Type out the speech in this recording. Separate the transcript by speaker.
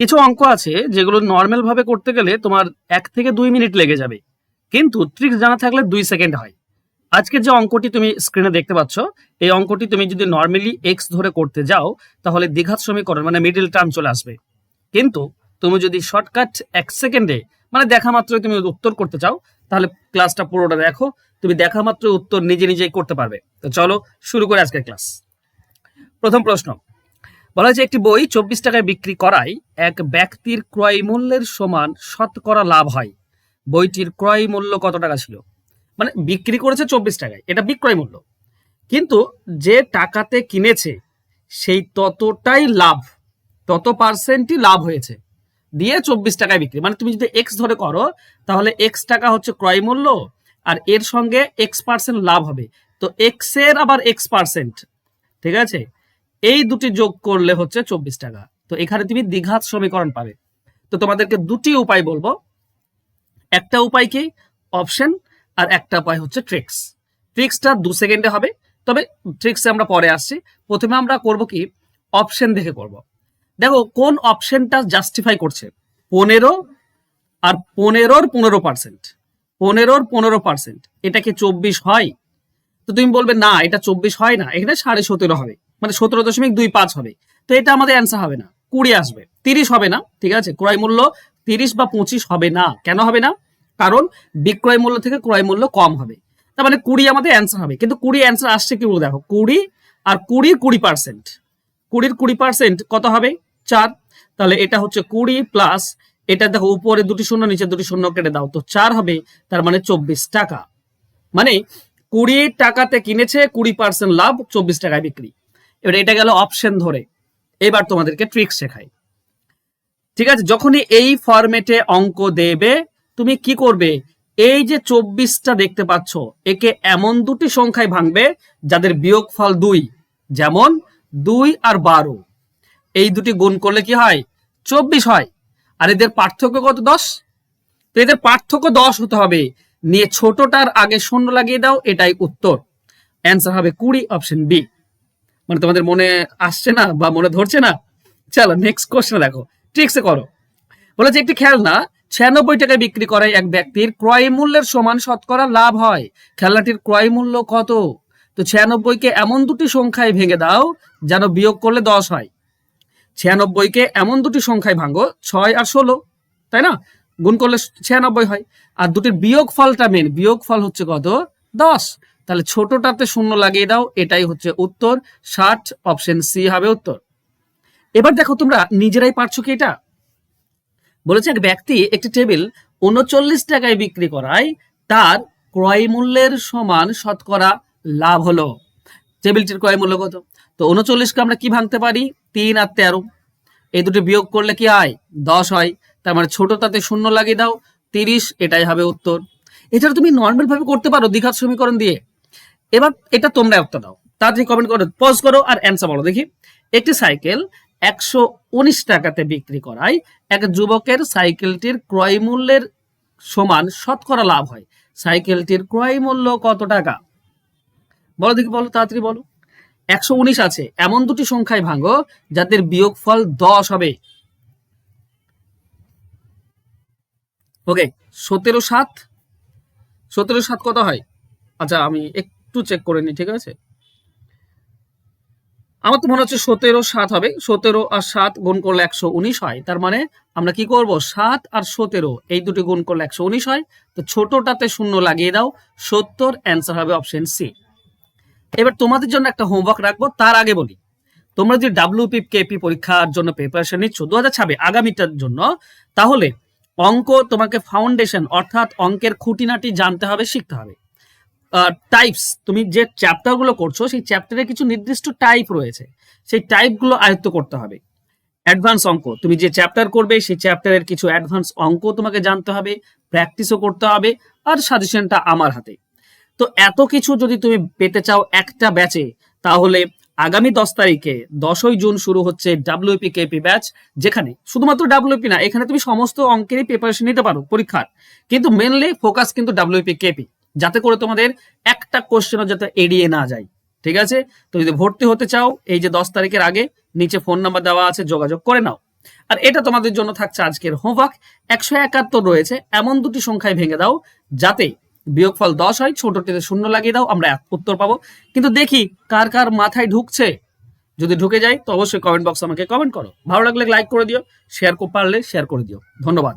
Speaker 1: কিছু অঙ্ক আছে যেগুলো নর্মাল ভাবে করতে গেলে তোমার 1 থেকে 2 মিনিট লেগে যাবে, কিন্তু ট্রিক্স জানা থাকলে 2 সেকেন্ড হয়। আজকের যে অঙ্কটি তুমি স্ক্রিনে দেখতে পাচ্ছ, এই অঙ্কটি তুমি যদি নর্মালি এক্স ধরে করতে যাও তাহলে দ্বিঘাত সমীকরণ মানে মিডল টার্ম চলে আসবে। কিন্তু তুমি যদি শর্টকাট 1 সেকেন্ডে মানে দেখা মাত্রই তুমি উত্তর করতে চাও, তাহলে ক্লাসটা পুরোটা দেখো, তুমি দেখা মাত্র উত্তর নিজে নিজেই করতে পারবে। তো চলো শুরু করে আজকের ক্লাস। প্রথম প্রশ্ন বলা হয়েছে, একটি বই 24 টাকায় বিক্রি করায় এক ব্যক্তির ক্রয় মূল্যের সমান শতকরা লাভ হয়। বইটির ক্রয় মূল্য কত টাকা ছিল? মানে বিক্রি করেছে 24 টাকায়, এটা বিক্রয় মূল্য, কিন্তু যে টাকাতে কিনেছে সেই ততটাই লাভ, তত পার্সেন্টই লাভ হয়েছে, দিয়ে 24 টাকায় বিক্রি। মানে তুমি যদি এক্স ধরে করো তাহলে এক্স টাকা হচ্ছে ক্রয় মূল্য, আর এর সঙ্গে X% লাভ হবে, তো এক্স এর আবার X%, ঠিক আছে, এই দুটি যোগ করলে হচ্ছে 24 টাকা। তো এখানে তুমি দ্বিঘাত সমীকরণ পাবে। তো তোমাদেরকে দুটি উপায় বলবো, একটা উপায় কি অপশন, আর একটা উপায় হচ্ছে ট্রিক্স। ট্রিক্সটা 2 সেকেন্ডে হবে, তবে ট্রিক্সে আমরা পরে আসছি। প্রথমে আমরা করব কি, অপশন দেখে করব। দেখো কোন অপশনটা জাস্টিফাই করছে, 15 আর 15%, 15% এটা কি 24 হয়? তো তুমি বলবে না, এটা 24 হয় না, এখানে 17.5 হবে, মানে 17.25 হবে। তো এটা আমাদের অ্যান্সার হবে না, 20 আসবে, 30 হবে না। ঠিক আছে, ক্রয় মূল্য 30 বা 25 হবে না। কেন হবে না? কারণ বিক্রয় মূল্য থেকে ক্রয় মূল্য কম হবে, তার মানে 20 আমাদের অ্যান্সার হবে। কিন্তু 20 অ্যান্সার আসছে কি বলে দেখো, 20 আর 20% 20% কত হবে? 4। তাহলে এটা হচ্ছে 20 প্লাস এটা, দেখো উপরে দুটি শূন্য নিচে দুটি শূন্য কেটে দাও, তো 4 হবে, তার মানে 24 টাকা। মানে 20 টাকাতে কিনেছে, 20% লাভ, 24 টাকায় বিক্রি। এবার এটা গেল অপশন ধরে। এবার তোমাদেরকে ট্রিক্স শেখাই। ঠিক আছে, যখনই এই ফরম্যাটে অঙ্ক দেবে তুমি কি করবে, এই যে 24টা দেখতে পাচ্ছ, একে এমন দুটি সংখ্যায় ভাঙবে যাদের বিয়োগফল 2, যেমন 2 আর 12। এই দুটি গুণ করলে কি হয়? 24 হয়। আর এদের পার্থক্য কত? 10। তো এদের পার্থক্য 10 হতে হবে, নিয়ে ছোটটার আগে শূন্য লাগিয়ে দাও, এটাই উত্তর। অ্যান্সার হবে 20, অপশন বি। মানে তোমাদের মনে আসছে না বা মনে ধরছে না? চলো নেক্সট কোশ্চেন দেখো, ট্রিক্সে করো। বলেছে একটি খেলনা 96 টাকায় বিক্রি করায় এক ব্যক্তির ক্রয় মূল্যের সমান শতকরা লাভ হয়। খেলনাটির ক্রয় মূল্য কত? তো 96কে এমন দুটি সংখ্যায় ভেঙে দাও যেন বিয়োগ করলে 10 হয়। 96কে এমন দুটি সংখ্যায় ভাঙো, 6 আর 16, তাই না? গুণ করলে 96 হয়। আর দুটির বিয়োগ ফলটা মেন, বিয়োগ ফল হচ্ছে কত? 10। তাহলে ছোটটাতে শূন্য লাগিয়ে দাও, এটাই হচ্ছে উত্তর। 60, অপশন সি হবে উত্তর। এবার দেখো তোমরা নিজেরাই পারছো কি এটা? বলেছে এক ব্যক্তি একটি টেবিল 39 টাকায় বিক্রি করায় তার ক্রয় মূল্যের সমান শতকরা লাভ হলো। টেবিলটির ক্রয় মূল্য কত? তো 39কে আমরা কি ভাঙতে পারি? 3 আর 13, এই দুটো বিয়োগ করলে কি হয়? 10 হয়। তার মানে ছোটটাতে শূন্য লাগিয়ে দাও, 30, এটাই হবে উত্তর। এছাড়া তুমি নর্মাল ভাবে করতে পারো দ্বিঘাত সমীকরণ দিয়ে। এবার এটা তোমরা উত্তর দাও, তাড়াতাড়ি কমেন্ট করো, পজ করো আর অ্যান্সার বলো দেখি। একটি সাইকেল 119 টাকাতে বিক্রি করায় এক যুবকের সাইকেলটির ক্রয় মূল্যের সমান শতকরা লাভ হয়। সাইকেলটির ক্রয় মূল্য কত টাকা? বলো দেখি, বলো তাড়াতাড়ি বলো। 119 আছে, এমন দুটি সংখ্যায় ভাঙো যাদের বিয়োগফল 10 হবে। ওকে, 17 7, 17 7 কত হয়? আচ্ছা আমি একটু চেক করে নিই, ঠিক আছে? আমার তো মনে হচ্ছে 17 7 হবে। 17 আর 7 গুণ করলে 119 হয়। তার মানে আমরা কি করব, 7 আর 17 এই দুটি গুণ করলে 119 হয়। তো ছোটটাতে শূন্য লাগিয়ে দাও, 70, অ্যান্সার হবে অপশন সি। এবার তোমাদের জন্য একটা হোমওয়ার্ক রাখবো, তার আগে বলি, তোমরা যদি WPKP পরীক্ষার জন্য প্রিপারেশন নিচ্ছ 2026 আগামীটার জন্য, তাহলে অঙ্ক তোমাকে ফাউন্ডেশন অর্থাৎ অঙ্কের খুঁটিনাটি জানতে হবে, শিখতে হবে। টাইপস, তুমি যে চ্যাপ্টারগুলো করছো সেই চ্যাপ্টারে কিছু নির্দিষ্ট টাইপ রয়েছে, সেই টাইপগুলো আয়ত্ত করতে হবে। অ্যাডভান্স অঙ্ক, তুমি যে চ্যাপ্টার করবে সেই চ্যাপ্টারের কিছু অ্যাডভান্স অঙ্ক তোমাকে জানতে হবে, প্র্যাকটিসও করতে হবে, আর সাজেশনটা আমার হাতে। তো এত কিছু যদি তুমি পেতে চাও একটা ব্যাচে, তাহলে আগামী 10 তারিখে 10ই জুন শুরু হচ্ছে WPKP ব্যাচ, যেখানে শুধুমাত্র WP না, এখানে তুমি সমস্ত অঙ্কেরই প্রিপারেশন নিতে পারো পরীক্ষার, কিন্তু মেনলি ফোকাস কিন্তু WPKP, যাতে করে তোমাদের একটা কোশ্চেনও যাতে এড়িয়ে না যায়। ঠিক আছে, তো যদি ভর্তি হতে চাও এই যে 10 তারিখের আগে নিচে ফোন নাম্বার দেওয়া আছে, যোগাযোগ করে নাও। আর এটা তোমাদের জন্য থাকছে আজকের হোমওয়ার্ক। 171 রয়েছে, এমন দুটি সংখ্যায় ভেঙে দাও যাতে বিয়োগফল 10 হয়, ছোটটিতে শূন্য লাগিয়ে দাও, আমরা উত্তর পাবো। কিন্তু দেখি কার কার মাথায় ঢুকছে। যদি ঢুকে যায় তো অবশ্যই কমেন্ট বক্সে আমাকে কমেন্ট করো। ভালো লাগলে লাইক করে দিও, শেয়ার পারলে শেয়ার করে দিও। ধন্যবাদ।